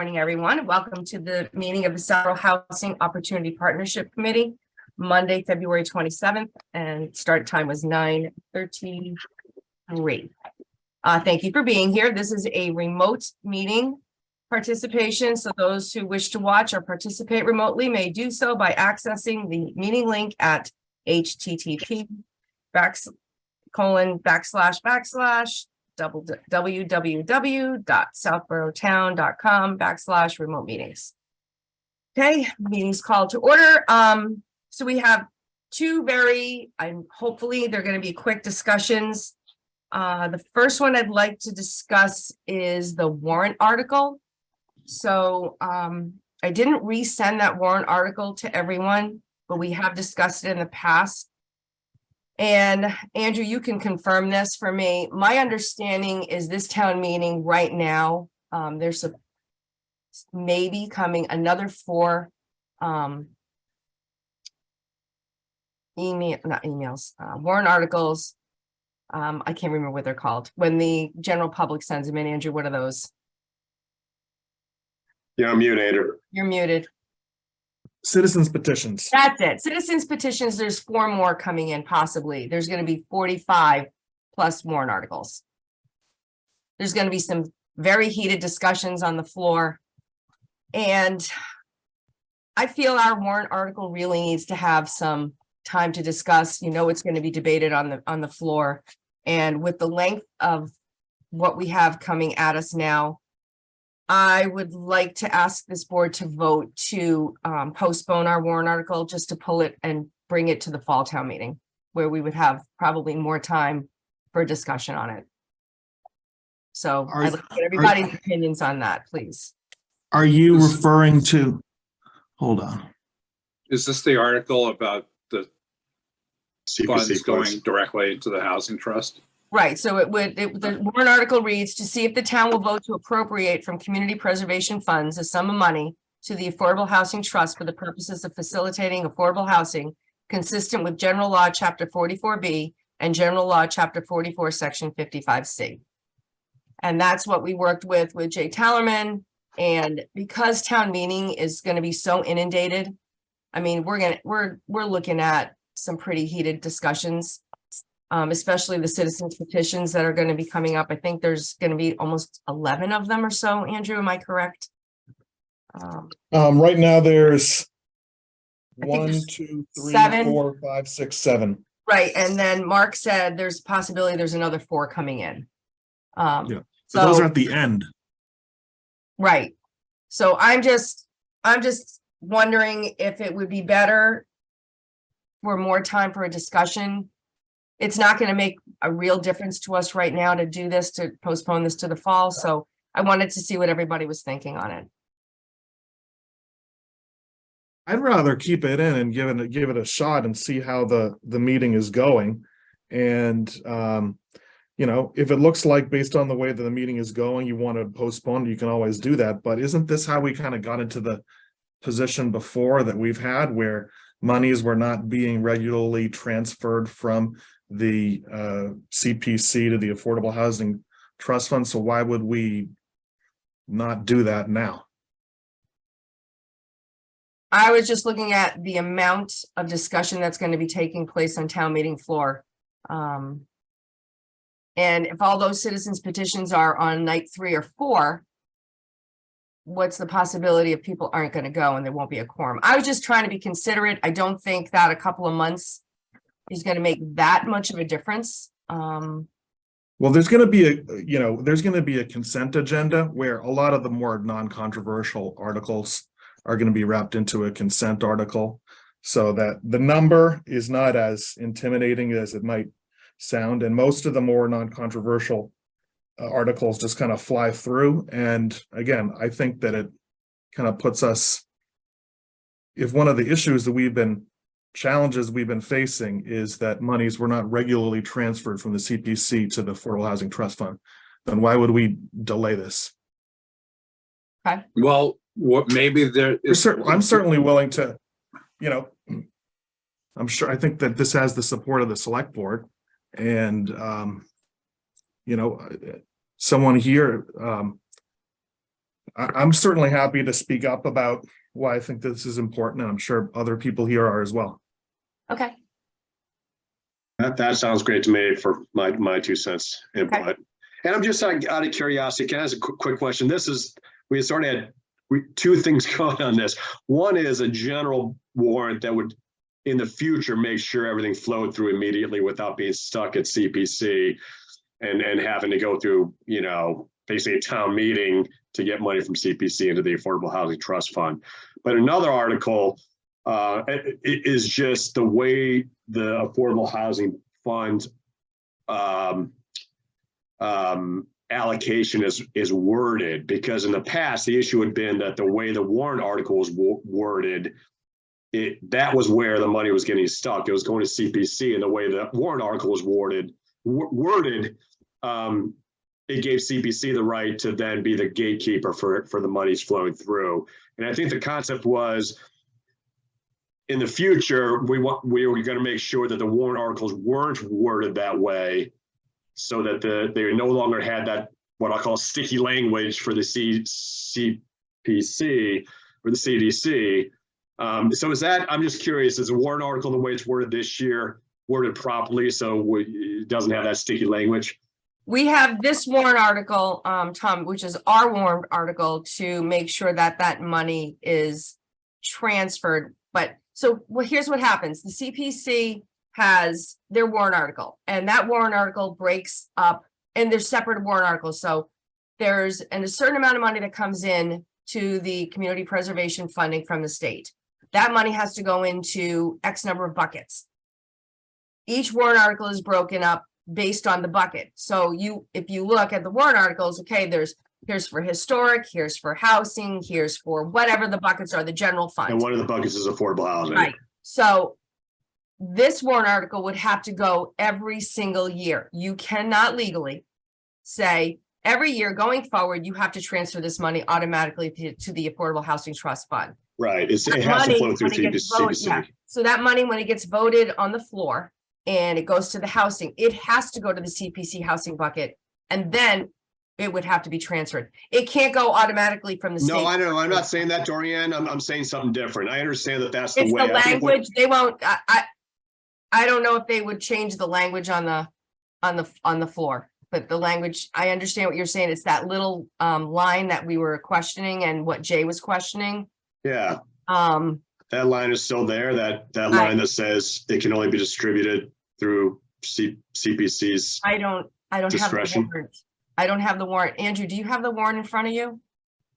Morning, everyone. Welcome to the meeting of the Southborough Housing Opportunity Partnership Committee, Monday, February 27th, and start time was 9:33. Thank you for being here. This is a remote meeting participation, so those who wish to watch or participate remotely may do so by accessing the meeting link at http://www.southboroughtown.com/remote meetings. Okay, meeting's called to order. So we have two hopefully they're going to be quick discussions. The first one I'd like to discuss is the warrant article. So I didn't resend that warrant article to everyone, but we have discussed it in the past. And Andrew, you can confirm this for me. My understanding is this town meeting right now, there's maybe coming another 4 warrant articles. I can't remember what they're called. When the general public sends them in, Andrew, what are those? You're muted. You're muted. Citizens petitions. That's it. Citizens petitions. There's 4 more coming in, possibly. There's going to be 45 plus warrant articles. There's going to be some very heated discussions on the floor. And I feel our warrant article really needs to have some time to discuss. You know, it's going to be debated on the floor. And with the length of what we have coming at us now, I would like to ask this board to vote to postpone our warrant article, just to pull it and bring it to the fall town meeting, where we would have probably more time for discussion on it. So I'd like to get everybody's opinions on that, please. Are you referring to, hold on. Is this the article about the funds CPC going directly into the housing trust? Right, so the warrant article reads, to see if the town will vote to appropriate from community preservation funds a sum of money to the Affordable Housing Trust for the purposes of facilitating affordable housing consistent with General Law, Chapter 44B and General Law, Chapter 44, Section 55C. And that's what we worked with Jay Tallerman. And because town meeting is going to be so inundated, I mean, we're looking at some pretty heated discussions. Especially the citizens petitions that are going to be coming up. I think there's going to be almost 11 of them or so. Andrew, am I correct? Right now there's I think 1, there's 2, 3, 7. 4, 5, 6, 7. Right, and then Mark said there's possibility there's another 4 coming in. Yeah. So those are at the end. Right. So I'm just wondering if it would be better for more time for a discussion. It's not going to make a real difference to us right now to do this, to postpone this to the fall. So I wanted to see what everybody was thinking on it. I'd rather keep it in and give it a shot and see how the meeting is going. And you know, if it looks like based on the way that the meeting is going, you want to postpone, you can always do that. But isn't this how we kind of got into the position before that we've had, where monies were not being regularly transferred from the CPC to the Affordable Housing Trust Fund? So why would we not do that now? I was just looking at the amount of discussion that's going to be taking place on town meeting floor. And if all those citizens petitions are on night 3 or 4, what's the possibility of people aren't going to go and there won't be a quorum? I was just trying to be considerate. I don't think that a couple of months is going to make that much of a difference. Well, there's going to be there's going to be a consent agenda where a lot of the more non-controversial articles are going to be wrapped into a consent article, so that the number is not as intimidating as it might sound. And most of the more non-controversial articles just kind of fly through. And again, I think that it kind of puts us, if one of the issues that challenges we've been facing is that monies were not regularly transferred from the CPC to the Affordable Housing Trust Fund, then why would we delay this? Okay. Well, what maybe there is. I'm certainly willing to, I think that this has the support of the select board, and someone here I'm certainly happy to speak up about why I think this is important, and I'm sure other people here are as well. Okay, That sounds great to me for my 2 cents input. Okay. And I'm just out of curiosity, can I ask a quick question? We sort of had two things going on this. One is a general warrant that would, in the future, make sure everything flowed through immediately without being stuck at CPC and having to go through, basically a town meeting to get money from CPC into the Affordable Housing Trust Fund. But another article is just the way the Affordable Housing Fund allocation is worded, because in the past, the issue had been that the way the warrant article was worded, that was where the money was getting stuck. It was going to CPC, and the way the warrant article was worded, it gave CPC the right to then be the gatekeeper for the monies flowing through. And I think the concept was, in the future, we were going to make sure that the warrant articles weren't worded that way, so that they no longer had that, what I'll call sticky language for the CPC or the CDC. So is that, I'm just curious, is the warrant article, the way it's worded this year, worded properly so it doesn't have that sticky language? we have this warrant article, Tom, which is our warrant article, to make sure that that money is transferred. But so here's what happens. The CPC has their warrant article, and that warrant article breaks up, and there's separate warrant articles. So there's a certain amount of money that comes in to the community preservation funding from the state. That money has to go into X number of buckets. Each warrant article is broken up based on the bucket. So if you look at the warrant articles, okay, here's for historic, here's for housing, here's for whatever the buckets are, the general fund. And one of the buckets is affordable housing. Right. So this warrant article would have to go every single year. You cannot legally say every year going forward, you have to transfer this money automatically to the Affordable Housing Trust Fund. Right. It has to flow through CPC. Yeah. So that money, when it gets voted on the floor and it goes to the housing, it has to go to the CPC housing bucket, and then it would have to be transferred. It can't go automatically from the state. No, I know. I'm not saying that, Dorian. I'm saying something different. I understand that that's the It's way. the language. They won't. I don't know if they would change the language on the floor, but the language. I understand what you're saying. It's that little line that we were questioning and what Jay was questioning. Yeah. That line is still there. That line that says it can only be distributed through CPC's. I don't discretion. have the warrant. I don't have the warrant. Andrew, do you have the warrant in front of you?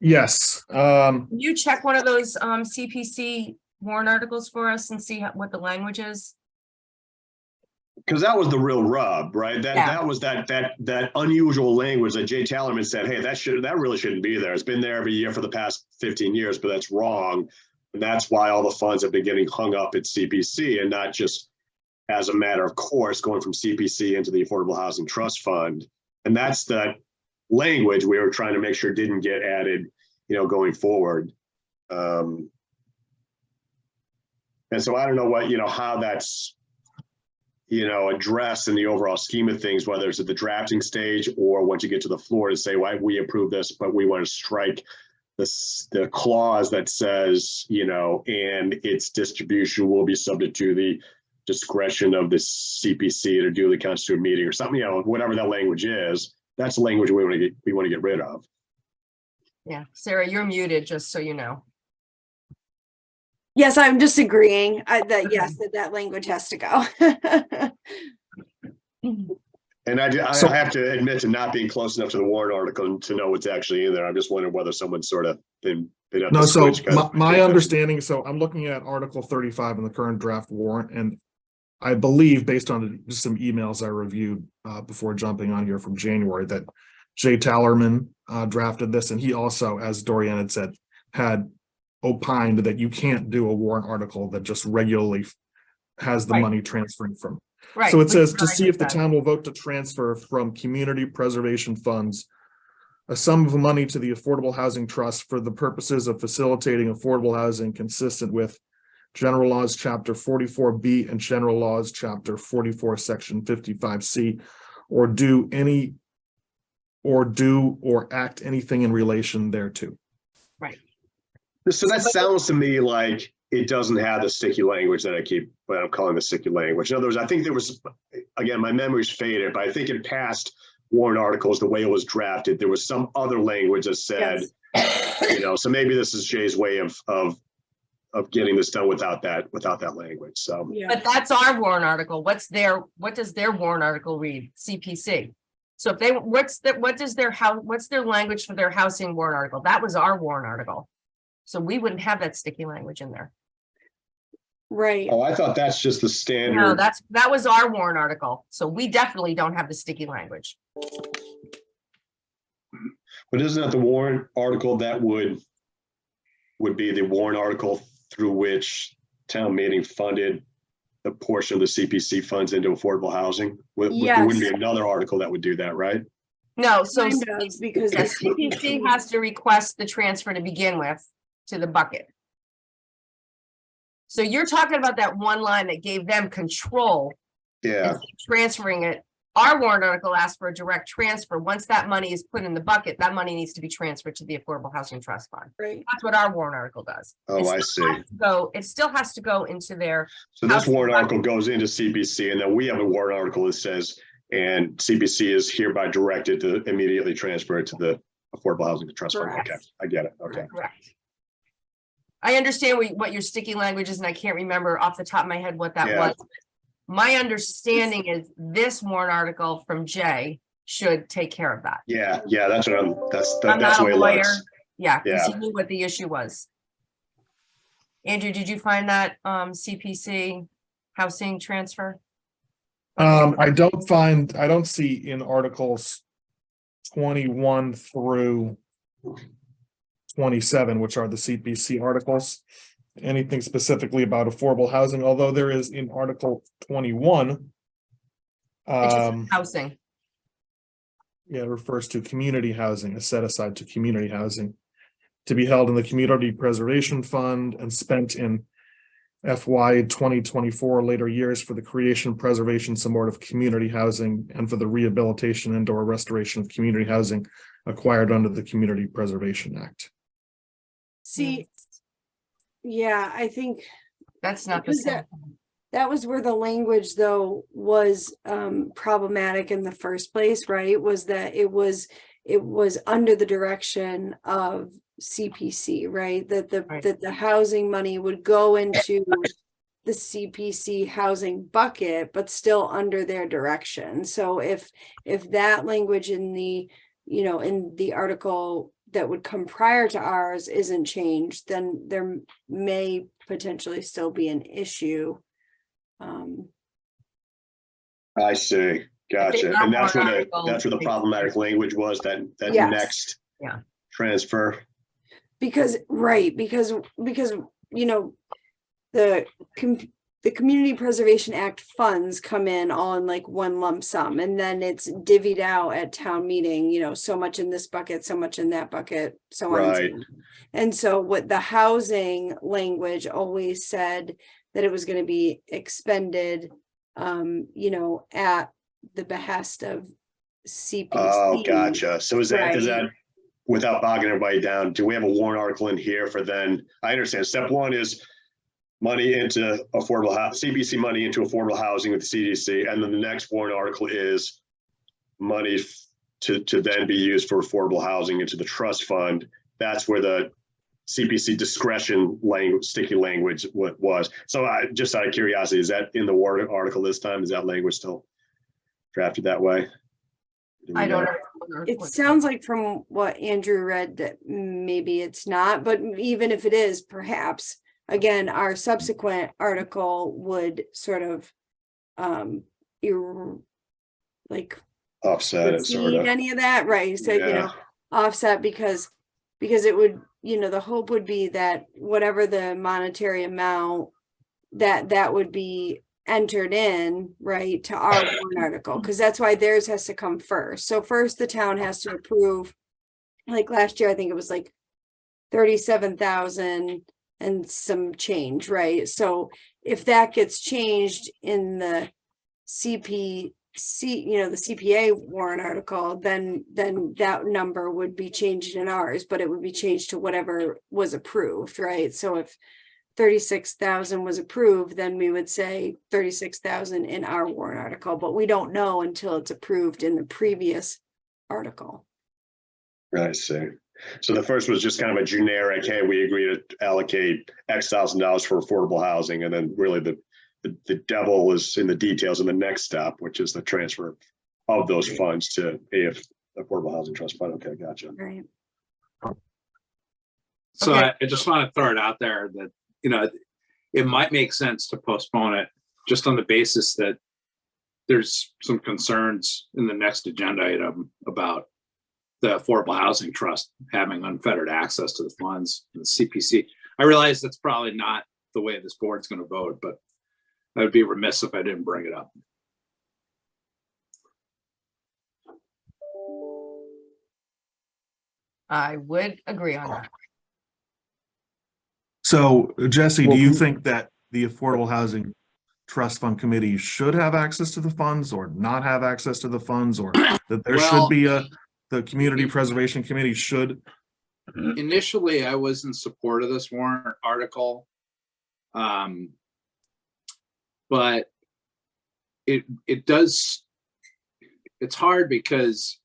Yes. Can you check one of those CPC warrant articles for us and see what the language is? Because that was the real rub, right? That was that unusual language that Jay Tallerman said, hey, that really shouldn't be there. It's been there every year for the past 15 years, but that's wrong. And that's why all the funds have been getting hung up at CPC, and not just as a matter of course going from CPC into the Affordable Housing Trust Fund. And that's that language we were trying to make sure didn't get added, going forward. And so I don't know how that's, addressed in the overall scheme of things, whether it's at the drafting stage or once you get to the floor to say, why we approve this, but we want to strike the clause that says, and its distribution will be subject to the discretion of the CPC to duly constitute a meeting or something, whatever that language is. That's the language we want to get rid of. Yeah, Sarah, you're muted, just so you know. Yes, I'm just agreeing that yes, that language has to go. And I have to admit to not being close enough to the warrant article to know what's actually in there. I'm just wondering whether someone's sort of been at No, the so switch. my understanding, so I'm looking at Article 35 in the current draft warrant, and I believe, based on just some emails I reviewed before jumping on here from January, that Jay Tallerman drafted this, and he also, as Dorian had said, had opined that you can't do a warrant article that just regularly has the money transferring from. Right. So it says, to see if the town will vote to transfer from community preservation funds a sum of money to the Affordable Housing Trust for the purposes of facilitating affordable housing consistent with General Laws Chapter 44B and General Laws Chapter 44, Section 55C, or act anything in relation thereto. So that sounds to me like it doesn't have the sticky language that I'm calling the sticky language. In other words, I think there was, again, my memory's faded, but I think in past warrant articles, the way it was drafted, there was some other language that said, so maybe this is Jay's way of getting this done without that language. So, But that's our warrant article. What does their warrant article read? CPC. So if they, what's their language for their housing warrant article? That was our warrant article. So we wouldn't have that sticky language in there. Right. oh, I thought that's just the No, standard. that was our warrant article. So we definitely don't have the sticky language. But isn't that the warrant article that would be the warrant article through which town meeting funded the portion of the CPC funds into affordable housing? There wouldn't be another article that would do that, right? No, so Kind of, because the CPC has to request the transfer to begin with to the bucket. So you're talking about that one line that gave them control Yeah, and transferring it. Our warrant article asks for a direct transfer. Once that money is put in the bucket, that money needs to be transferred to the Affordable Housing Trust Fund. right. That's what our warrant article does. oh, I see. It still has to go into their, So this Housing warrant bucket. article goes into CPC, and then we have a warrant article that says, and CPC is hereby directed to immediately transfer it to the Affordable Housing Trust Fund. Correct. Okay, I get it. Okay. correct. I understand what your sticky language is, and I can't remember off the top of my head what that Yeah. was. My understanding is this warrant article from Jay should take care of that. Yeah, that's what that's I'm the not a way it lawyer. looks. Yeah, because he Yeah. knew what the issue was. Andrew, did you find that CPC housing transfer? I don't see in articles 21 through 27, which are the CPC articles, anything specifically about affordable housing, although there is in Article 21. It's just housing. It refers to community housing, a set aside to community housing to be held in the Community Preservation Fund and spent in FY 2024 later years for the creation, preservation, support of community housing and for the rehabilitation and or restoration of community housing acquired under the Community Preservation Act. See, yeah, I think That's not the Because same. that was where the language though was problematic in the first place, right? Was that it was under the direction of CPC, right? That the housing money would go into the CPC housing bucket, but still under their direction. So if that language in the, in the article that would come prior to ours isn't changed, then there may potentially still be an issue. I see. Gotcha. that And that's warrant where article- the problematic language was, that Yes. next Yeah. transfer. Because the Community Preservation Act funds come in all in like one lump sum, and then it's divvied out at town meeting, so much in this bucket, so much in that bucket, so on. Right. And so what the housing language always said that it was going to be expended, at the behest of CPC. Oh, gotcha. So is that Right. without bogging everybody down, do we have a warrant article in here for then? I understand. Step one is money into affordable CPC money into affordable housing with the CDC. And then the next warrant article is money to then be used for affordable housing into the trust fund. That's where the CPC discretion language, sticky language was. So just out of curiosity, is that in the warrant article this time? Is that language still drafted that way? I don't know. It sounds like from what Andrew read that maybe it's not, but even if it is, perhaps, again, our subsequent article would sort of Offset it, sort exceed of. any of that, right? So, Yeah. offset because it would, the hope would be that whatever the monetary amount that would be entered in, right, to our warrant article, because that's why theirs has to come first. So first the town has to approve, like last year, I think it was like 37,000 and some change, right? So if that gets changed in the CPC the CPA warrant article, then that number would be changed in ours, but it would be changed to whatever was approved, right? So if 36,000 was approved, then we would say 36,000 in our warrant article, but we don't know until it's approved in the previous article. I see. So the first was just kind of a generic, hey, we agree to allocate X thousand dollars for affordable housing. And then really the devil is in the details in the next step, which is the transfer of those funds to AF Affordable Housing Trust Fund. Okay, gotcha. Right. So Okay. I just want to throw it out there that, it might make sense to postpone it just on the basis that there's some concerns in the next agenda item about the Affordable Housing Trust having unfettered access to the funds and the CPC. I realize that's probably not the way this board's going to vote, but I would be remiss if I didn't bring it up. I would agree on that. So Jesse, do you Well, think that the Affordable Housing Trust Fund Committee should have access to the funds or not have access to the funds, or that there Well- should be the Community Preservation Committee should? Initially, I was in support of this warrant article. But it's hard because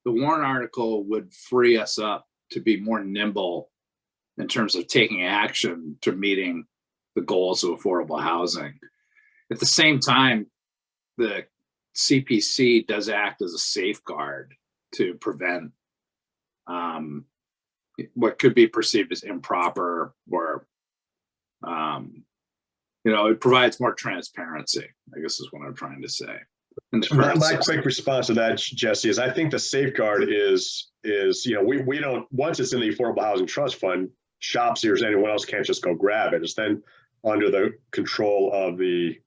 the warrant article would free us up to be more nimble in terms of taking action to meeting the goals of affordable housing. At the same time, the CPC does act as a safeguard to prevent what could be perceived as improper or it provides more transparency, I guess is what I'm trying to say. In the current My system. quick response to that, Jesse, is I think the safeguard is we don't, once it's in the Affordable Housing Trust Fund, SHOPC or anyone else can't just go grab it. It's then under the control of the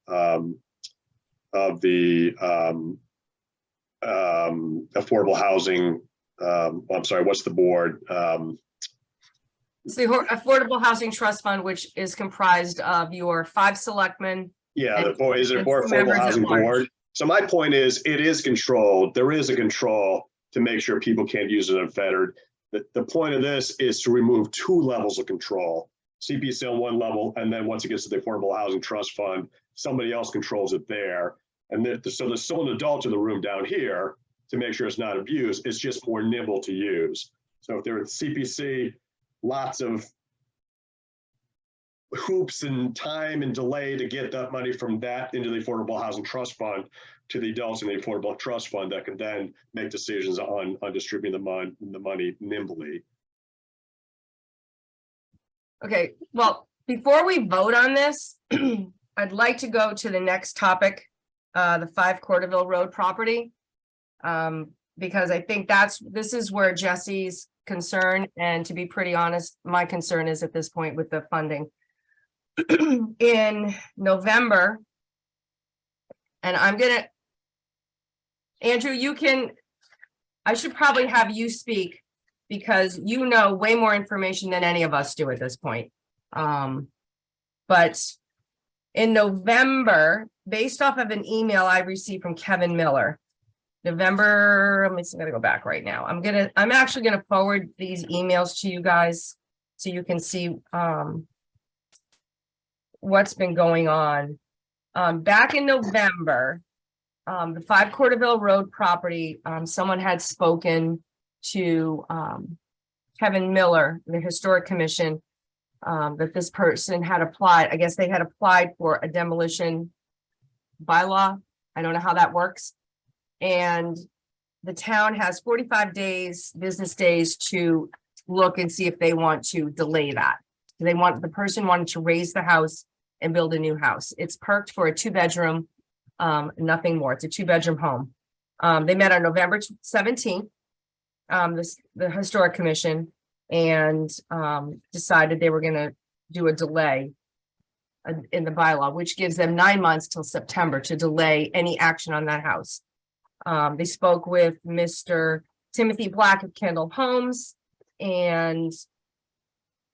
affordable housing. I'm sorry, what's the board? It's the Affordable Housing Trust Fund, which is comprised of your 5 selectmen. Yeah, And- the board, is it and board members affordable at housing large. board? So my point is, it is controlled. There is a control to make sure people can't use it unfettered. The point of this is to remove 2 levels of control. CPC on one level, and then once it gets to the Affordable Housing Trust Fund, somebody else controls it there. And so there's still an adult in the room down here to make sure it's not abused. It's just more nimble to use. So if there's CPC, lots of hoops and time and delay to get that money from that into the Affordable Housing Trust Fund to the adults in the Affordable Trust Fund that can then make decisions on distributing the money nimbly. Okay, well, before we vote on this, I'd like to go to the next topic, the 5 Corderville Road property. Because I think this is where Jesse's concern, and to be pretty honest, my concern is at this point with the funding. In November, and Andrew, I should probably have you speak because you know way more information than any of us do at this point. But in November, based off of an email I received from Kevin Miller, November, I'm gonna go back right now. I'm actually gonna forward these emails to you guys so you can see what's been going on. Back in November, the 5 Corderville Road property, someone had spoken to Kevin Miller, the Historic Commission, that this person had applied. I guess they had applied for a demolition bylaw. I don't know how that works. And the town has 45 business days to look and see if they want to delay that. The person wanted to raise the house and build a new house. It's perked for a 2-bedroom, nothing more. It's a 2-bedroom home. They met on November 17th, the Historic Commission, and decided they were going to do a delay in the bylaw, which gives them 9 months till September to delay any action on that house. They spoke with Mr. Timothy Black of Kendall Homes and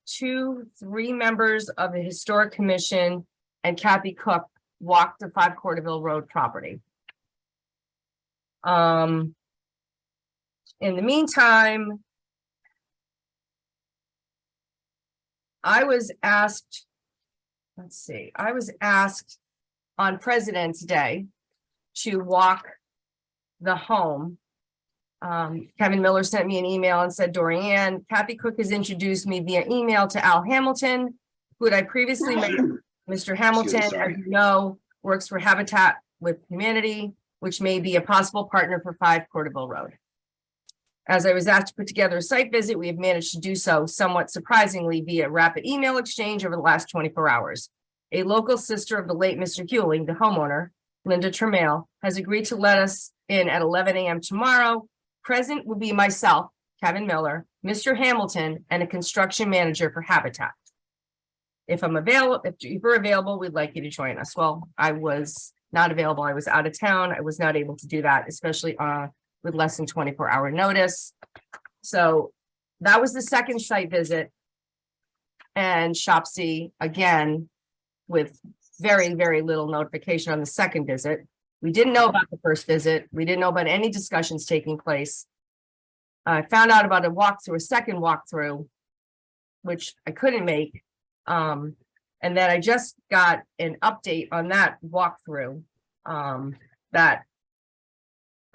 3 members of the Historic Commission and Kathy Cook walked the 5 Corderville Road property. In the meantime, I was asked, I was asked on President's Day to walk the home. Kevin Miller sent me an email and said, Dorianne, Kathy Cook has introduced me via email to Al Hamilton, who had I previously met. Mr. Hamilton, as sorry. you know, works for Habitat with Humanity, which may be a possible partner for 5 Porterville Road. As I was asked to put together a site visit, we have managed to do so somewhat surprisingly via rapid email exchange over the last 24 hours. A local sister of the late Mr. Hewling, the homeowner, Linda Tremail, has agreed to let us in at 11 a.m. tomorrow. Present will be myself, Kevin Miller, Mr. Hamilton, and a construction manager for Habitat. If I'm available, if you're available, we'd like you to join us. Well, I was not available. I was out of town. I was not able to do that, especially with less than 24-hour notice. So that was the second site visit. And SHOPC, again, with very, very little notification on the second visit. We didn't know about the first visit. We didn't know about any discussions taking place. I found out about a second walkthrough, which I couldn't make. And then I just got an update on that walkthrough that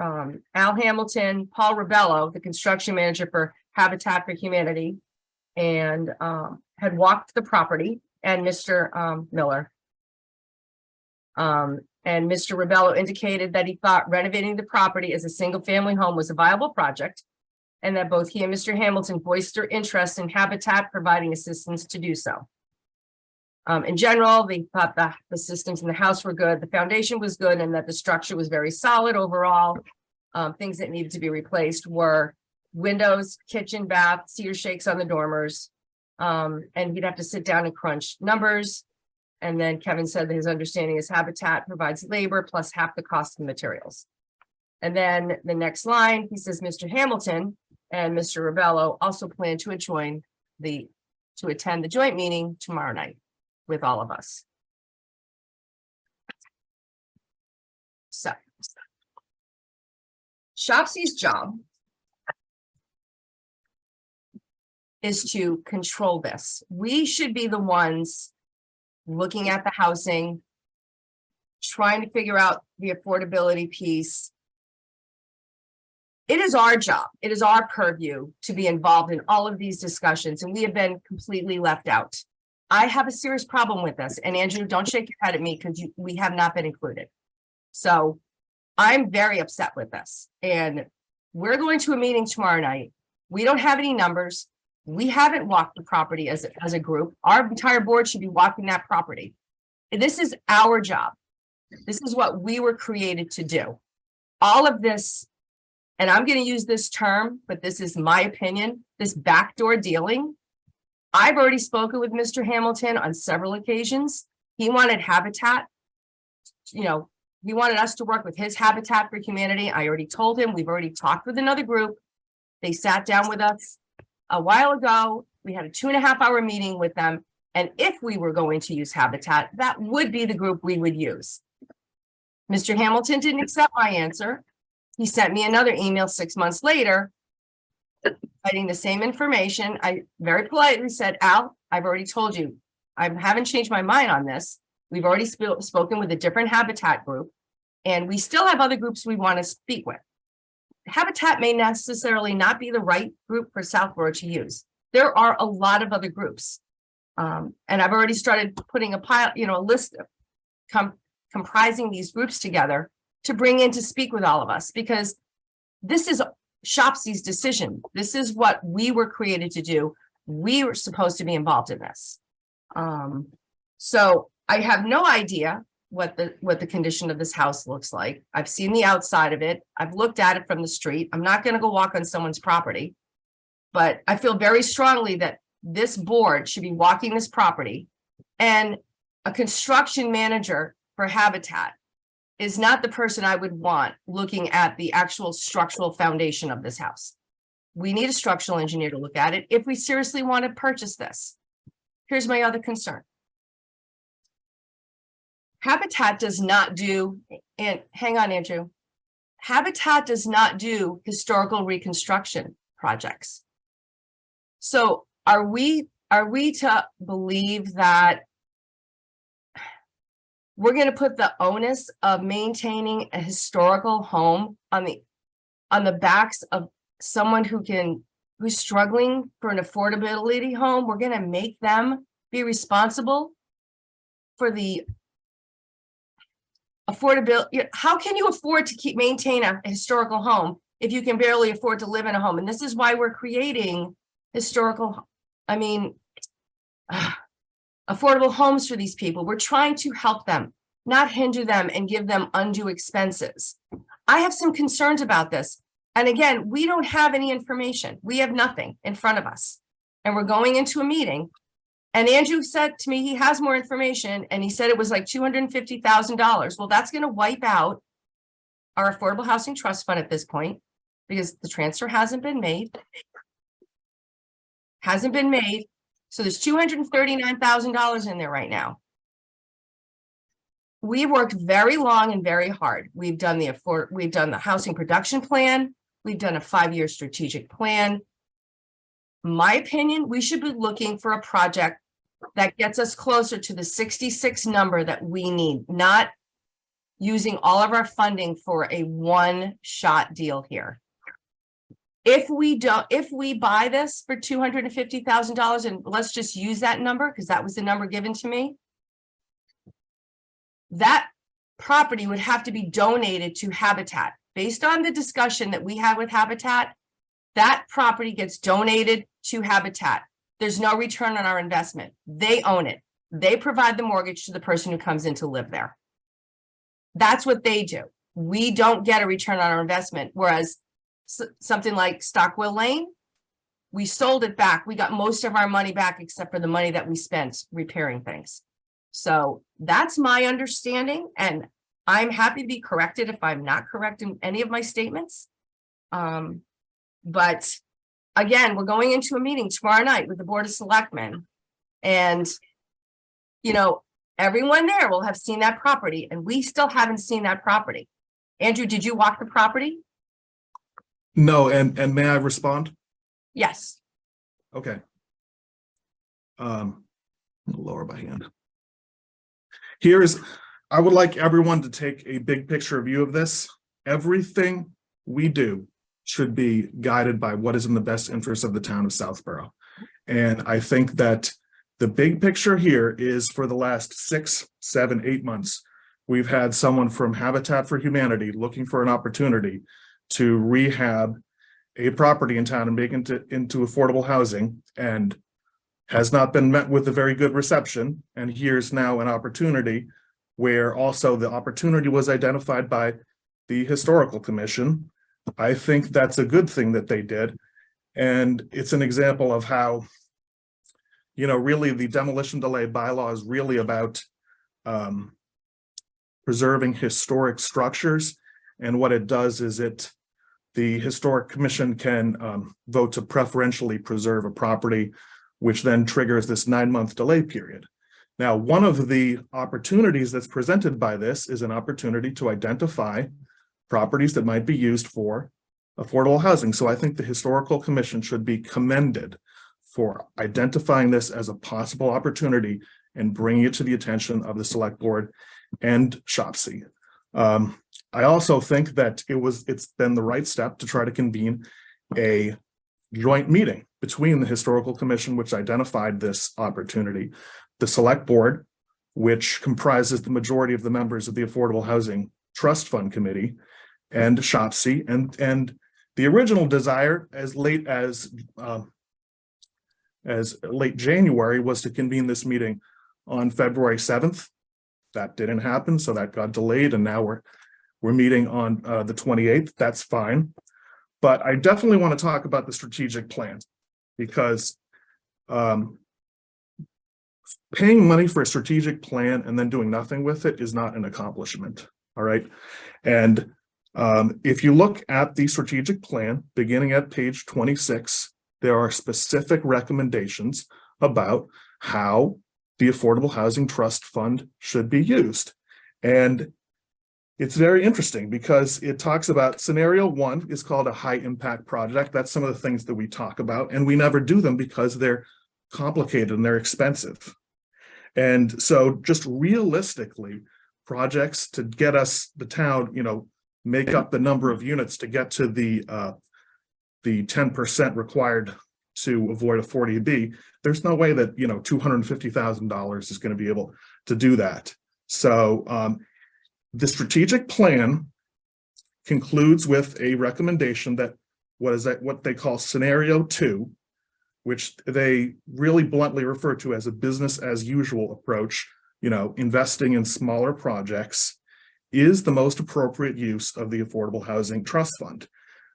Al Hamilton, Paul Ribello, the construction manager for Habitat for Humanity, and had walked the property, and Mr. Miller. And Mr. Ribello indicated that he thought renovating the property as a single-family home was a viable project, and that both he and Mr. Hamilton voiced their interest in Habitat providing assistance to do so. In general, they thought that the systems in the house were good, the foundation was good, and that the structure was very solid overall. Things that needed to be replaced were windows, kitchen, bath, cedar shakes on the dormers, and he'd have to sit down and crunch numbers. And then Kevin said that his understanding is Habitat provides labor plus half the cost of materials. And then the next line, he says, Mr. Hamilton and Mr. Ribello also plan to attend the joint meeting tomorrow night with all of us. So SHOPC's job is to control this. We should be the ones looking at the housing, trying to figure out the affordability piece. It is our job, it is our purview to be involved in all of these discussions, and we have been completely left out. I have a serious problem with this, and Andrew, don't shake your head at me because we have not been included. So I'm very upset with this, and we're going to a meeting tomorrow night. We don't have any numbers. We haven't walked the property as a group. Our entire board should be walking that property. This is our job. This is what we were created to do. All of this, and I'm going to use this term, but this is my opinion, this backdoor dealing. I've already spoken with Mr. Hamilton on several occasions. He wanted Habitat, he wanted us to work with his Habitat for Humanity. I already told him, we've already talked with another group. They sat down with us a while ago. We had a 2.5-hour meeting with them. And if we were going to use Habitat, that would be the group we would use. Mr. Hamilton didn't accept my answer. He sent me another email 6 months later, citing the same information. I very politely said, Al, I've already told you, I haven't changed my mind on this. We've already spoken with a different Habitat group, and we still have other groups we want to speak with. Habitat may necessarily not be the right group for Southborough to use. There are a lot of other groups. And I've already started putting a list of comprising these groups together to bring in to speak with all of us, because this is SHOPC's decision. This is what we were created to do. We were supposed to be involved in this. So I have no idea what the condition of this house looks like. I've seen the outside of it. I've looked at it from the street. I'm not going to go walk on someone's property, but I feel very strongly that this board should be walking this property, and a construction manager for Habitat is not the person I would want looking at the actual structural foundation of this house. We need a structural engineer to look at it if we seriously want to purchase this. Here's my other concern. Habitat does not do, and hang on, Andrew. Habitat does not do historical reconstruction projects. So are we to believe that we're going to put the onus of maintaining a historical home on the backs of someone who's struggling for an affordability home? We're going to make them be responsible for the affordability. How can you afford to maintain a historical home if you can barely afford to live in a home? And this is why we're creating historical, affordable homes for these people. We're trying to help them, not hinder them and give them undue expenses. I have some concerns about this. And again, we don't have any information. We have nothing in front of us. And we're going into a meeting. And Andrew said to me, he has more information, and he said it was like $250,000. Well, that's going to wipe out our Affordable Housing Trust Fund at this point, because the transfer hasn't been made. So there's $239,000 in there right now. We worked very long and very hard. We've done the housing production plan. We've done a 5-year strategic plan. My opinion, we should be looking for a project that gets us closer to the 66 number that we need, not using all of our funding for a one-shot deal here. If we buy this for $250,000, and let's just use that number because that was the number given to me, that property would have to be donated to Habitat. Based on the discussion that we had with Habitat, that property gets donated to Habitat. There's no return on our investment. They own it. They provide the mortgage to the person who comes in to live there. That's what they do. We don't get a return on our investment. Whereas something like Stockwell Lane, we sold it back. We got most of our money back except for the money that we spent repairing things. So that's my understanding. And I'm happy to be corrected if I'm not correct in any of my statements. But again, we're going into a meeting tomorrow night with the Board of Selectmen. And, everyone there will have seen that property, and we still haven't seen that property. Andrew, did you walk the property? No, and may I respond? Yes. Okay. Lower my hand. I would like everyone to take a big picture view of this. Everything we do should be guided by what is in the best interest of the town of Southborough. And I think that the big picture here is for the last 6, 7, 8 months, we've had someone from Habitat for Humanity looking for an opportunity to rehab a property in town and make it into affordable housing, and has not been met with a very good reception. And here's now an opportunity where also the opportunity was identified by the Historical Commission. I think that's a good thing that they did. And it's an example of how, really the demolition delay bylaw is really about preserving historic structures. And what it does is the Historic Commission can vote to preferentially preserve a property, which then triggers this 9-month delay period. Now, one of the opportunities that's presented by this is an opportunity to identify properties that might be used for affordable housing. So I think the Historical Commission should be commended for identifying this as a possible opportunity and bringing it to the attention of the Select Board and SHOPC. I also think that it's been the right step to try to convene a joint meeting between the Historical Commission, which identified this opportunity, the Select Board, which comprises the majority of the members of the Affordable Housing Trust Fund Committee, and SHOPC, and the original desire as late January was to convene this meeting on February 7th. That didn't happen, so that got delayed, and now we're meeting on the 28th. That's fine. But I definitely want to talk about the strategic plan, because paying money for a strategic plan and then doing nothing with it is not an accomplishment. All right. And if you look at the strategic plan, beginning at page 26, there are specific recommendations about how the Affordable Housing Trust Fund should be used. And it's very interesting because it talks about scenario 1 is called a high impact project. That's some of the things that we talk about, and we never do them because they're complicated and they're expensive. And so just realistically, projects to get us the town, make up the number of units to get to the 10% required to avoid a 40B. There's no way that, $250,000 is going to be able to do that. So the strategic plan concludes with a recommendation that what they call scenario 2, which they really bluntly refer to as a business as usual approach, investing in smaller projects, is the most appropriate use of the Affordable Housing Trust Fund.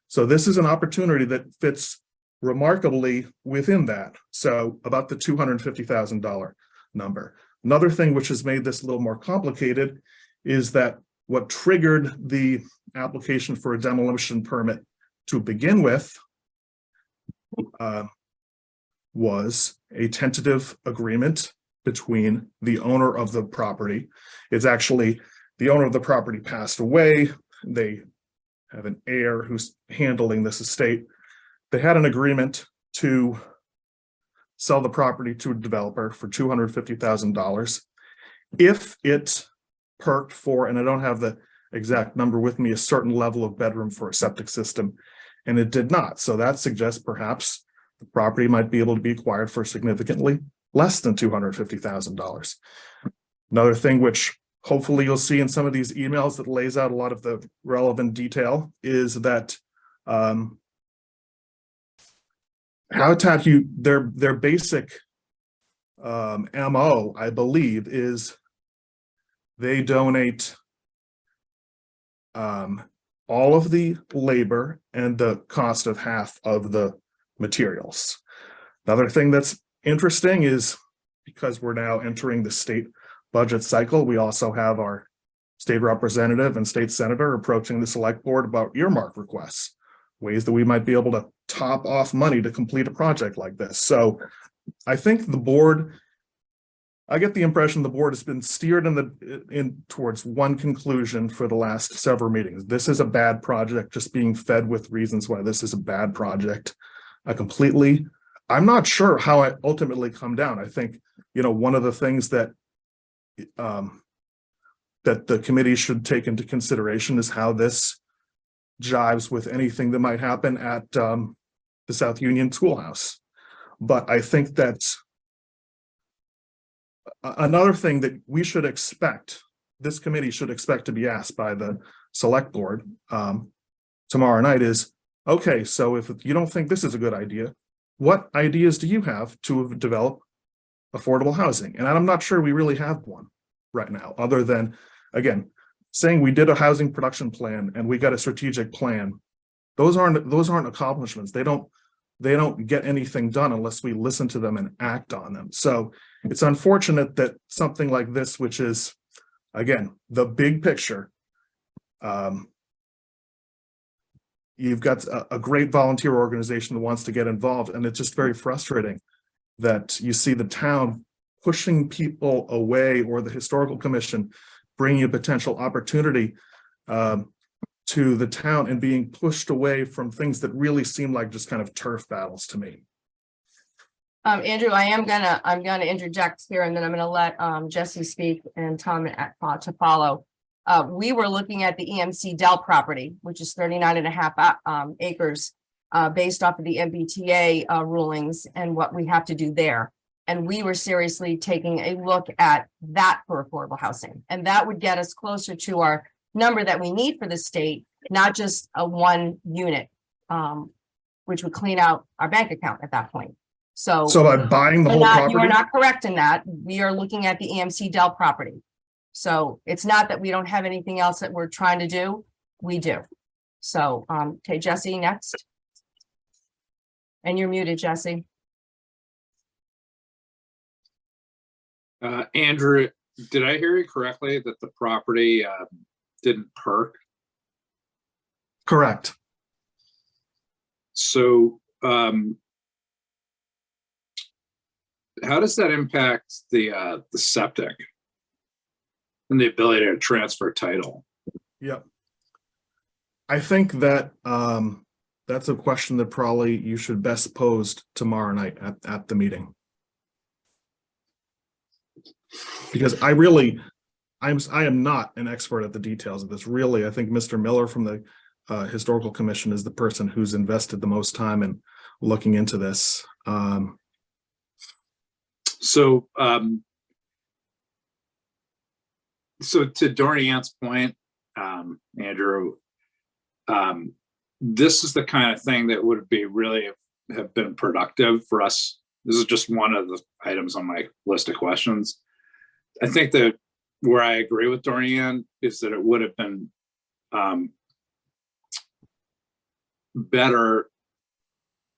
So this is an opportunity that fits remarkably within that. So about the $250,000 number. Another thing which has made this a little more complicated is that what triggered the application for a demolition permit to begin with was a tentative agreement between the owner of the property. It's actually the owner of the property passed away. They have an heir who's handling this estate. They had an agreement to sell the property to a developer for $250,000. If it perked for, and I don't have the exact number with me, a certain level of bedroom for a septic system, and it did not. So that suggests perhaps the property might be able to be acquired for significantly less than $250,000. Another thing which hopefully you'll see in some of these emails that lays out a lot of the relevant detail is that Habitat, their basic MO, I believe, is they donate all of the labor and the cost of half of the materials. Another thing that's interesting is because we're now entering the state budget cycle, we also have our state representative and state senator approaching the select board about earmark requests, ways that we might be able to top off money to complete a project like this. So I think the board, I get the impression the board has been steered towards one conclusion for the last several meetings. This is a bad project, just being fed with reasons why this is a bad project. I'm not sure how I ultimately come down. I think, one of the things that that the committee should take into consideration is how this jives with anything that might happen at the South Union Schoolhouse. But I think that's another thing that we should expect, this committee should expect to be asked by the select board tomorrow night is, okay, so if you don't think this is a good idea, what ideas do you have to develop affordable housing? And I'm not sure we really have one right now, other than, again, saying we did a housing production plan and we got a strategic plan. Those aren't accomplishments. They don't get anything done unless we listen to them and act on them. So it's unfortunate that something like this, which is, again, the big picture, you've got a great volunteer organization that wants to get involved, and it's just very frustrating that you see the town pushing people away, or the historical commission bringing a potential opportunity to the town and being pushed away from things that really seem like just kind of turf battles to me. Andrew, I'm gonna interject here, and then I'm gonna let Jesse speak and Tom to follow. We were looking at the EMC Dell property, which is 39.5 acres, based off of the MBTA rulings and what we have to do there. And we were seriously taking a look at that for affordable housing. And that would get us closer to our number that we need for the state, not just a one unit, which would clean out our bank account at that point. So by buying the whole property? You are not correct in that. We are looking at the EMC Dell property. So it's not that we don't have anything else that we're trying to do. We do. So, okay, Jesse, next. And you're muted, Jesse. Andrew, did I hear you correctly that the property didn't perk? Correct. So how does that impact the septic and the ability to transfer title? Yep. I think that that's a question that probably you should best pose tomorrow night at the meeting. Because I am not an expert at the details of this. Really, I think Mr. Miller from the Historical Commission is the person who's invested the most time in looking into this. So to Dorian's point, Andrew, this is the kind of thing that would be really have been productive for us. This is just one of the items on my list of questions. I think that where I agree with Dorian is that it would have been better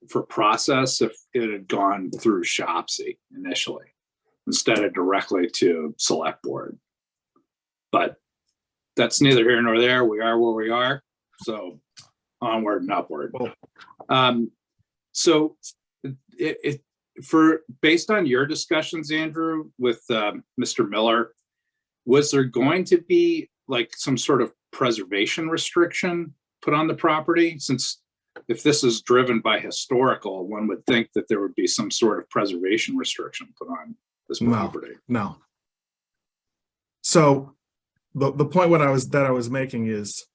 for process if it had gone through SHOPC initially instead of directly to select board. But that's neither here nor there. We are where we are. So onward and upward. So based on your discussions, Andrew, with Mr. Miller, was there going to be like some sort of preservation restriction put on the property? Since if this is driven by historical, one would think that there would be some sort of preservation restriction put on this property. No. So the point that I was making is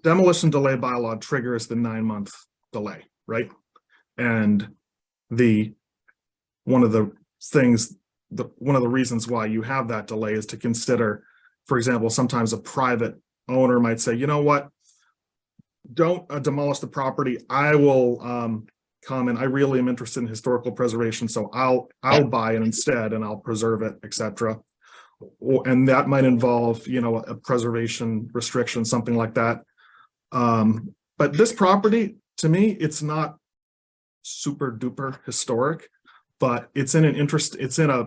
demolition delay bylaw triggers the 9-month delay, right? And one of the reasons why you have that delay is to consider, for example, sometimes a private owner might say, you know what, don't demolish the property. I will come and I really am interested in historical preservation, so I'll buy it instead and I'll preserve it, etc. And that might involve, you know, a preservation restriction, something like that. But this property, to me, it's not super duper historic, but it's in a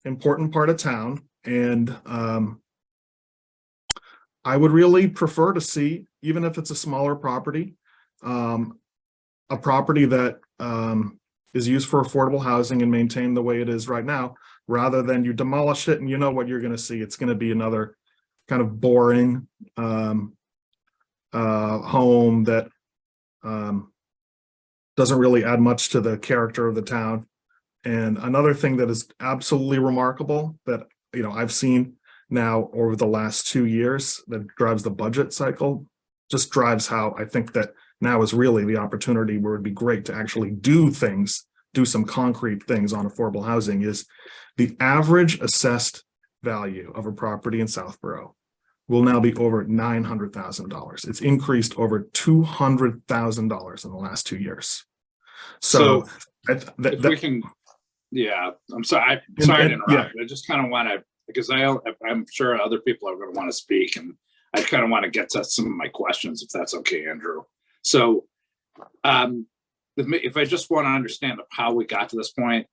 important part of town. And I would really prefer to see, even if it's a smaller property, a property that is used for affordable housing and maintained the way it is right now, rather than you demolish it and you know what you're going to see. It's going to be another kind of boring home that doesn't really add much to the character of the town. And another thing that is absolutely remarkable that, you know, I've seen now over the last 2 years that drives the budget cycle, just drives how I think that now is really the opportunity where it'd be great to actually do some concrete things on affordable housing, is the average assessed value of a property in Southborough will now be over $900,000. It's increased over $200,000 in the last 2 years. So if we can, yeah, I'm sorry to interrupt. Yeah. I just kind of want to, because I'm sure other people are going to want to speak, and I kind of want to get to some of my questions, if that's okay, Andrew. So if I just want to understand how we got to this point,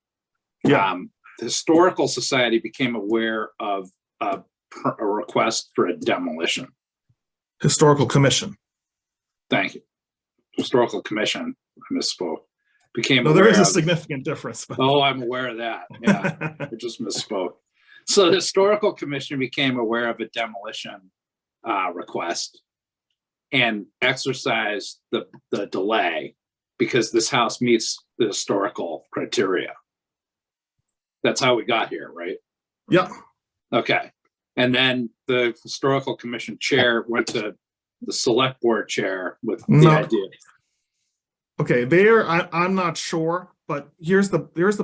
yeah. The Historical Society became aware of a request for a demolition. Historical Commission. Thank you. Historical Commission, I misspoke. No, there is a significant difference. But... Oh, I'm aware of that. Yeah, I just misspoke. So the Historical Commission became aware of a demolition request and exercised the delay because this house meets the historical criteria. That's how we got here, right? Yep. Okay. And then the Historical Commission chair went to the select board chair with the idea. Okay, I'm not sure, but here's the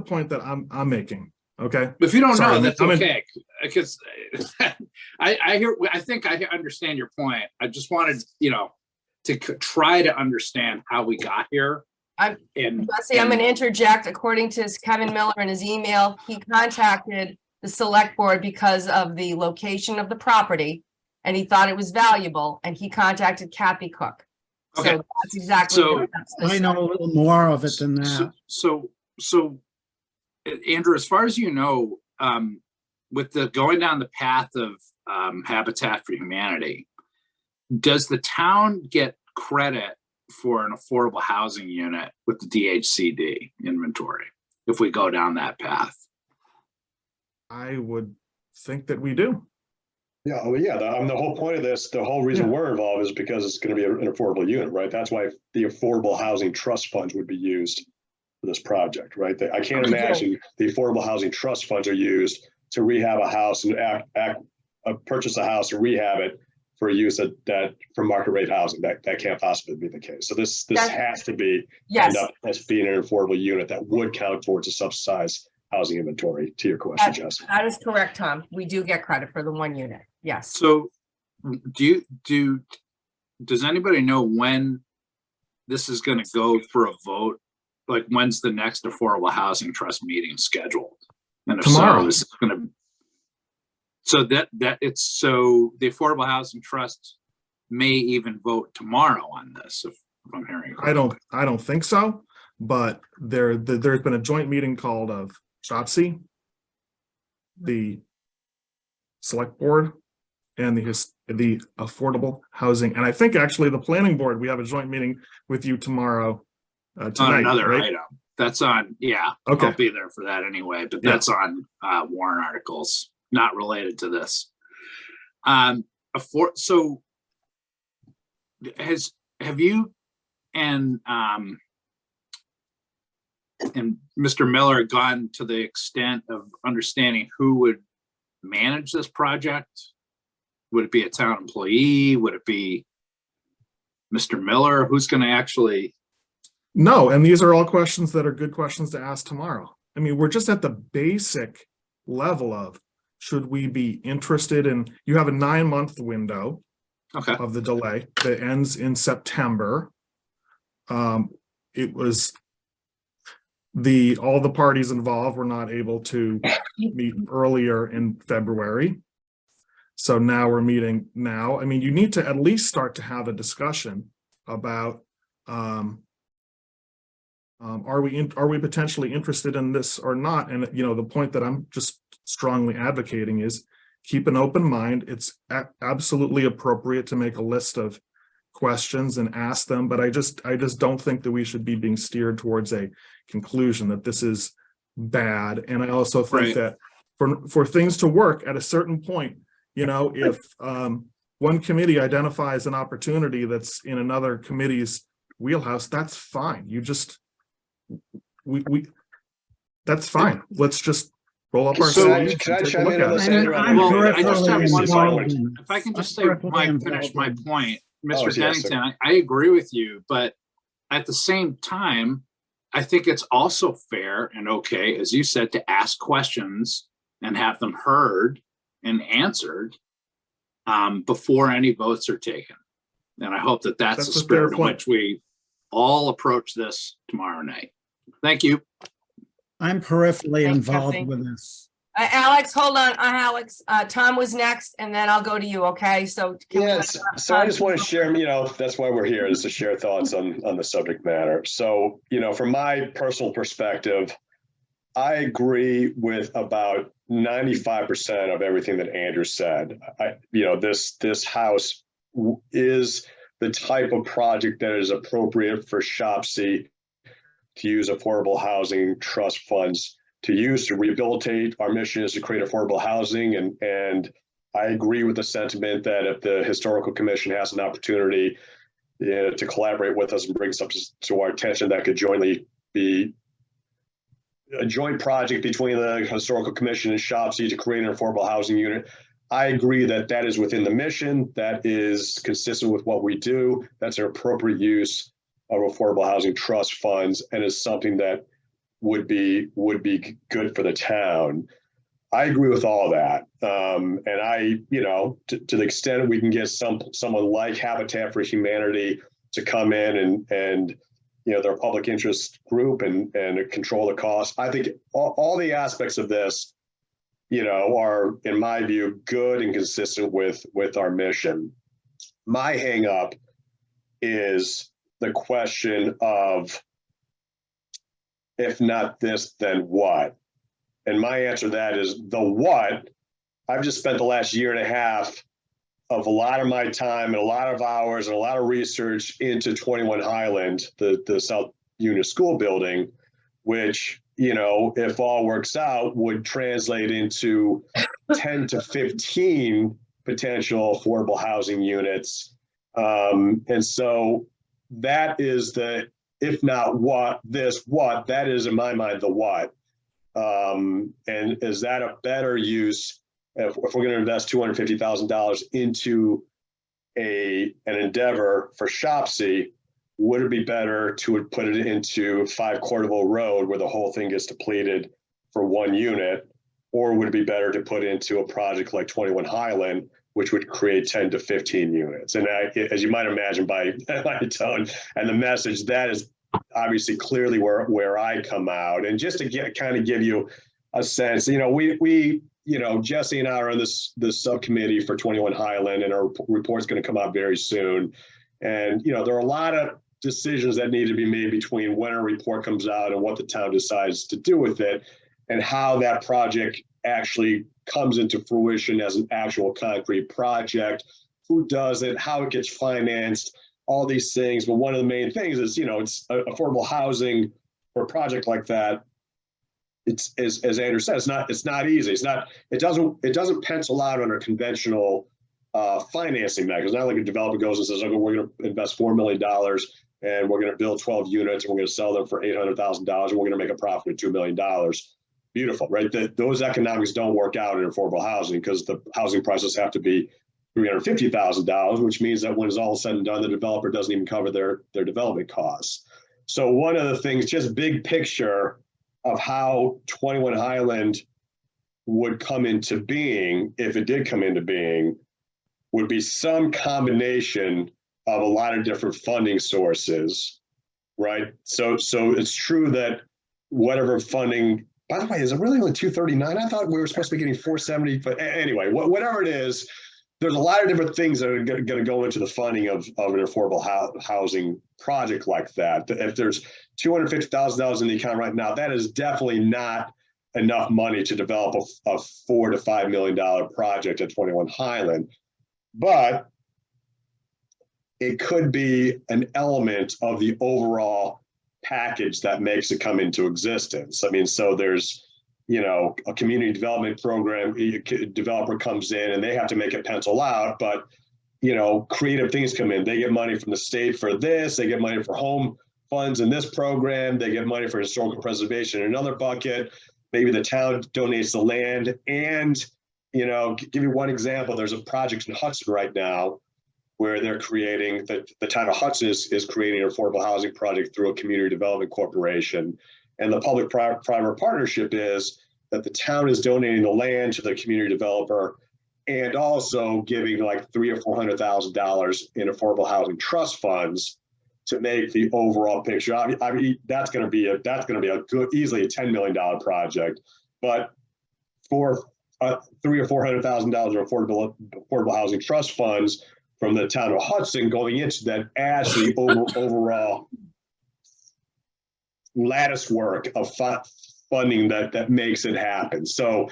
point that I'm making. Okay. If you don't know, that's okay. Because I think I understand your point. I just wanted, to try to understand how we got here. I'm going to interject. According to Kevin Miller in his email, he contacted the select board because of the location of the property, and he thought it was valuable, and he contacted Kathy Cook. Okay. So that's exactly. So I know a little more of it than that. So Andrew, as far as you know, with the going down the path of Habitat for Humanity, does the town get credit for an affordable housing unit with the DHCD inventory if we go down that path? I would think that we do. Yeah, well, yeah, the whole point of this, the whole reason Yeah. we're involved is because it's gonna be an affordable unit, right? That's why the Affordable Housing Trust Funds would be used for this project, right? I can't Okay. imagine the Affordable Housing Trust Funds are used to rehab a house and purchase a house or rehab it for use that for market rate housing. That can't possibly be the case. So this has to be Yes, end up as being an affordable unit that would count towards a subsidized housing inventory, to your question, Jess. that is correct, Tom. We do get credit for the 1 unit. Yes. So does anybody know when this is gonna go for a vote? Like, when's the next Affordable Housing Trust meeting scheduled? And if Tomorrow. so, is it gonna? So that so the Affordable Housing Trust may even vote tomorrow on this, if I'm hearing. I don't think so, but there's been a joint meeting called of SHOPC, the select board, and the affordable housing. And I think actually the planning board, we have a joint meeting with you tomorrow. On Tonight, another right? item. That's on, yeah, Okay. I'll be there for that anyway, but Yeah. that's on warrant articles, not related to this. So have you and Mr. Miller gone to the extent of understanding who would manage this project? Would it be a town employee? Would it be Mr. Miller? Who's going to actually? No, and these are all questions that are good questions to ask tomorrow. I mean, we're just at the basic level of, should we be interested in, you have a 9-month window Okay. of the delay that ends in September. It was all the parties involved were not able to meet earlier in February. So now we're meeting now. I mean, you need to at least start to have a discussion about, are we potentially interested in this or not? And, you know, the point that I'm just strongly advocating is keep an open mind. It's absolutely appropriate to make a list of questions and ask them, but I just don't think that we should be being steered towards a conclusion that this is bad. And I also think that for things to work at a certain point, you know, if one committee identifies an opportunity that's in another committee's wheelhouse, that's fine. You just that's fine. Let's just roll up our sleeves. Can I and take a chime look in on at this, it. Andrew? Well, I just have one involved more. in- If I can just I'm peripherally finish my involved in- point, Oh, Mr. yes, sir. Dennington, I agree with you, but at the same time, I think it's also fair and okay, as you said, to ask questions and have them heard and answered before any votes are taken. And I hope that that's the That's a fair spirit in point. which we all approach this tomorrow night. Thank you. I'm peripherally Thanks, involved Jesse. with this. Alex, hold on. Alex, Tom was next and then I'll go to you. Okay, so. can we Yes, let so I Tom just want to go? share, you know, that's why we're here, is to share thoughts on the subject matter. So, you know, from my personal perspective, I agree with about 95% of everything that Andrew said. You know, this house is the type of project that is appropriate for SHOPC to use affordable housing trust funds to use to rehabilitate. Our mission is to create affordable housing, and I agree with the sentiment that if the Historical Commission has an opportunity to collaborate with us and bring something to our attention, that could jointly be a joint project between the Historical Commission and SHOPC to create an affordable housing unit. I agree that that is within the mission, that is consistent with what we do. That's an appropriate use of affordable housing trust funds, and is something that would be good for the town. I agree with all that. And I, you know, to the extent we can get someone like Habitat for Humanity to come in and you know, their public interest group and control the cost. I think all the aspects of this, you know, are, in my view, good and consistent with our mission. My hang up is the question of, if not this, then what? And my answer to that is the what. I've just spent the last year and a half of a lot of my time and a lot of hours and a lot of research into 21 Highland, the South Union School building, which if all works out, would translate into 10 to 15 potential affordable housing units. And so that is if not what, that is in my mind, the what. And is that a better use if we're going to invest $250,000 into an endeavor for SHOPC? Would it be better to put it into 5 Courteville Road where the whole thing gets depleted for 1 unit? Or would it be better to put into a project like 21 Highland, which would create 10 to 15 units? And as you might imagine by my tone and the message, that is obviously clearly where I come out. And just to give you a sense, we Jesse and I are on this subcommittee for 21 Highland, and our report's going to come out very soon. And, there are a lot of decisions that need to be made between when a report comes out and what the town decides to do with it, and how that project actually comes into fruition as an actual concrete project, who does it, how it gets financed, all these things. But one of the main things is, it's affordable housing for a project like that. It's, as Andrew said, it's not easy. It doesn't pencil out under conventional financing mechanisms. Not like a developer goes and says, okay, we're going to invest $4 million and we're going to build 12 units and we're going to sell them for $800,000 and we're going to make a profit of $2 million. Beautiful, right? Those economics don't work out in affordable housing because the housing prices have to be $350,000, which means that when it's all said and done, the developer doesn't even cover their development costs. So one of the things, just big picture of how 21 Highland would come into being, if it did come into being, would be some combination of a lot of different funding sources, right? So it's true that whatever funding, by the way, is it really only 239? I thought we were supposed to be getting 470, but anyway, whatever it is, there's a lot of different things that are going to go into the funding of an affordable housing project like that. If there's $250,000 in the account right now, that is definitely not enough money to develop a $4 to $5 million project at 21 Highland. But it could be an element of the overall package that makes it come into existence. I mean, so there's, a community development program, a developer comes in and they have to make it pencil out, but, creative things come in. They get money from the state for this, they get money for home funds in this program, they get money for historical preservation in another bucket. Maybe the town donates the land. And, give you one example, there's a project in Hudson right now where they're creating, the town of Hudson is creating an affordable housing project through a community development corporation. And the public-private partnership is that the town is donating the land to the community developer and also giving like $300,000 or $400,000 in affordable housing trust funds to make the overall picture. I mean, that's going to be a good, easily a $10 million project. But for $300,000 or $400,000 of affordable housing trust funds from the town of Hudson going into that adds the overall lattice work of funding that makes it happen. So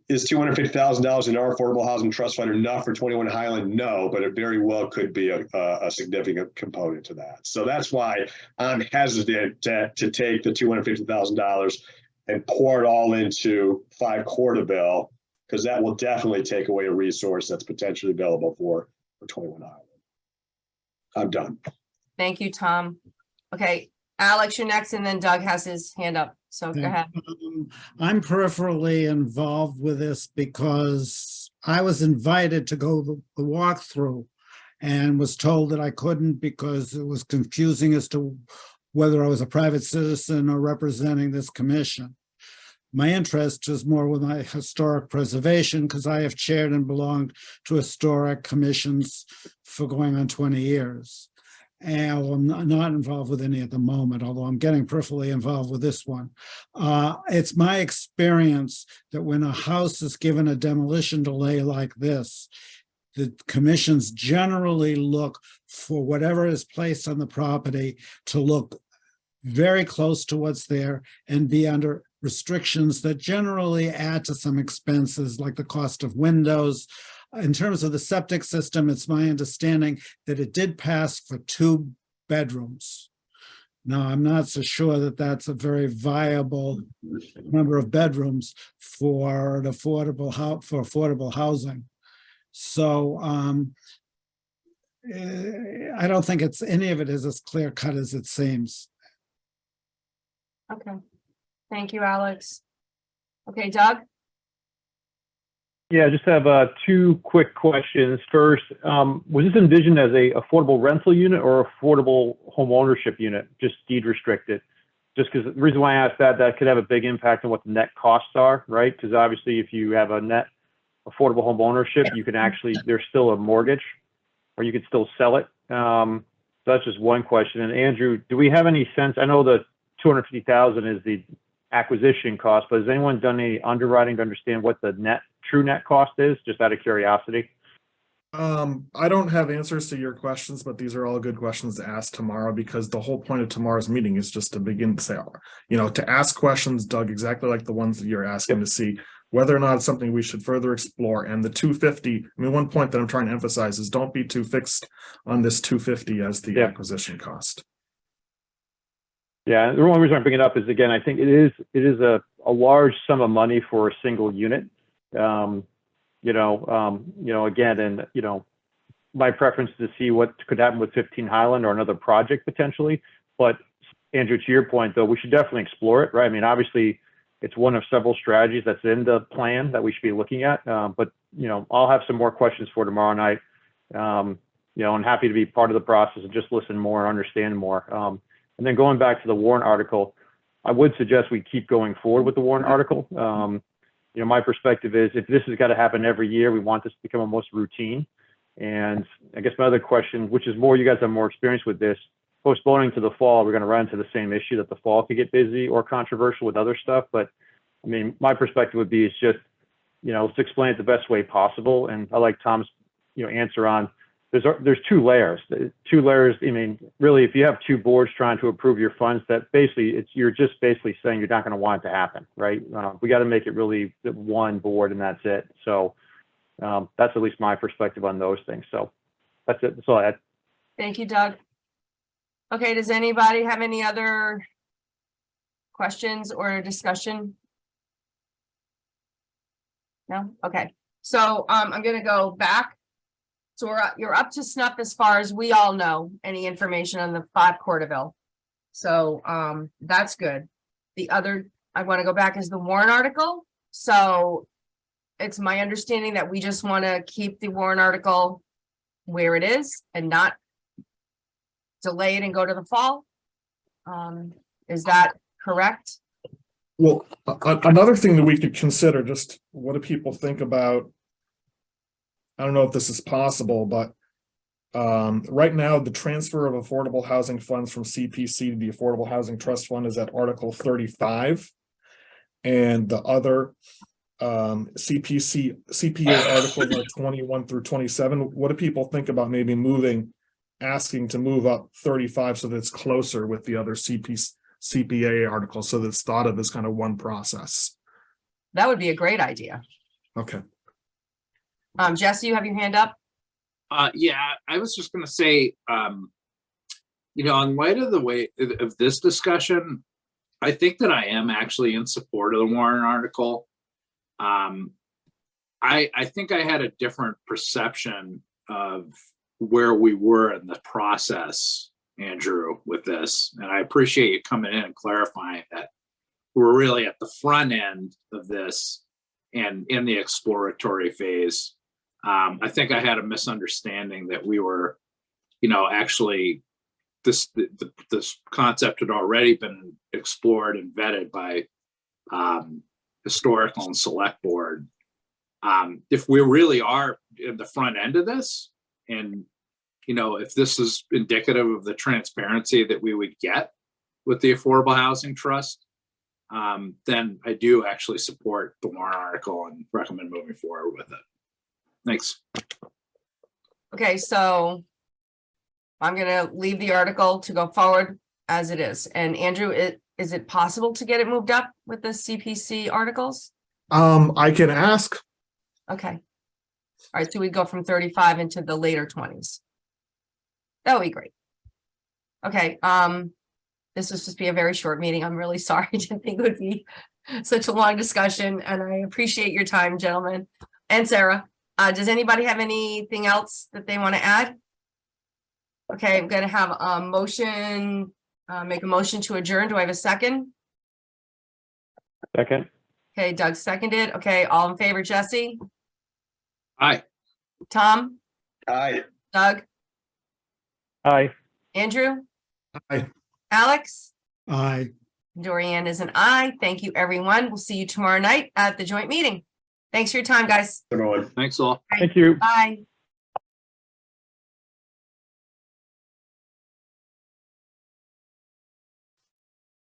is $250,000 in our affordable housing trust fund enough for 21 Highland? No, but it very well could be a significant component to that. So that's why I'm hesitant to take the $250,000 and pour it all into 5 Courteville, because that will definitely take away a resource that's potentially available for 21 Highland. I'm done. Thank you, Tom. Okay, Alex, you're next, and then Doug has his hand up. So go ahead. I'm peripherally involved with this because I was invited to go the walkthrough and was told that I couldn't because it was confusing as to whether I was a private citizen or representing this commission. My interest is more with my historic preservation because I have chaired and belonged to historic commissions for going on 20 years. And I'm not involved with any at the moment, although I'm getting peripherally involved with this one. It's my experience that when a house is given a demolition delay like this, the commissions generally look for whatever is placed on the property to look very close to what's there and be under restrictions that generally add to some expenses like the cost of windows. In terms of the septic system, it's my understanding that it did pass for 2 bedrooms. Now, I'm not so sure that that's a very viable number of bedrooms for affordable housing. So I don't think any of it is as clear cut as it seems. Okay. Thank you, Alex. Okay, Doug? Yeah, I just have two quick questions. First, was this envisioned as a affordable rental unit or affordable home ownership unit, just deed restricted? Just because the reason why I asked that could have a big impact on what the net costs are, right? Because obviously if you have a net affordable home ownership, you can actually, there's still a mortgage or you could still sell it. So that's just one question. And Andrew, do we have any sense, I know the 250,000 is the acquisition cost, but has anyone done any underwriting to understand what the true net cost is, just out of curiosity? I don't have answers to your questions, but these are all good questions to ask tomorrow, because the whole point of tomorrow's meeting is just to begin to say, to ask questions, Doug, exactly like the ones that you're asking, to see whether or not it's something we should further explore. And the 250, one point that I'm trying to emphasize is don't be too fixed on this 250 as the acquisition cost. Yeah, the only reason I bring it up is, again, I think it is a large sum of money for a single unit. Again, and my preference is to see what could happen with 15 Highland or another project potentially. But Andrew, to your point though, we should definitely explore it, right? I mean, obviously it's one of several strategies that's in the plan that we should be looking at. But I'll have some more questions for tomorrow night. I'm happy to be part of the process and just listen more and understand more. And then going back to the warrant article, I would suggest we keep going forward with the warrant article. My perspective is, if this has got to happen every year, we want this to become almost routine. And I guess my other question, which is more, you guys have more experience with this, postponing to the fall, we're going to run into the same issue that the fall could get busy or controversial with other stuff. But I mean, my perspective would be, it's just, let's explain it the best way possible. And I like Tom's, answer on, there's two layers. I mean, really, if you have two boards trying to approve your funds, that basically you're just basically saying you're not going to want it to happen, right? We got to make it really one board and that's it. So that's at least my perspective on those things. So that's it. That's all I had. Thank you, Doug. Okay, does anybody have any other questions or discussion? No? Okay. So I'm going to go back. So you're up to snuff as far as we all know, any information on the 5 Corderville. So that's good. The other I want to go back is the warrant article. So it's my understanding that we just want to keep the warrant article where it is and not delay it and go to the fall. Is that correct? Well, another thing that we could consider, just what do people think about, I don't know if this is possible, but right now the transfer of affordable housing funds from CPC to the Affordable Housing Trust Fund is at Article 35. And the other CPA articles are 21 through 27. What do people think about maybe asking to move up 35 so that it's closer with the other CPA articles, so that it's thought of as kind of one process? That would be a great idea. Okay. Jesse, you have your hand up? Yeah, I was just going to say, in light of the way of this discussion, I think that I am actually in support of the warrant article. I think I had a different perception of where we were in the process, Andrew, with this. And I appreciate you coming in and clarifying that we're really at the front end of this and in the exploratory phase. I think I had a misunderstanding that we were, actually this concept had already been explored and vetted by historical and select board. If we really are in the front end of this, and if this is indicative of the transparency that we would get with the Affordable Housing Trust, then I do actually support the warrant article and recommend moving forward with it. Thanks. Okay, so I'm going to leave the article to go forward as it is. And Andrew, is it possible to get it moved up with the CPC articles? I can ask. Okay. All right, so we go from 35 into the later 20s. That would be great. Okay, This was supposed to be a very short meeting. I'm really sorry. I didn't think it would be such a long discussion, and I appreciate your time, gentlemen. And Sarah, does anybody have anything else that they want to add? Okay, I'm gonna have a motion, make a motion to adjourn. Do I have a second? Second. Okay, Doug seconded. Okay, all in favor, Jesse, Aye. Tom, Aye. Doug, Aye. Andrew? Aye. Alex? I Dorian is an aye. Thank you, everyone. We'll see you tomorrow night at the joint meeting. Thanks for your time, guys. Everyone. Thanks all. Thank you. Bye.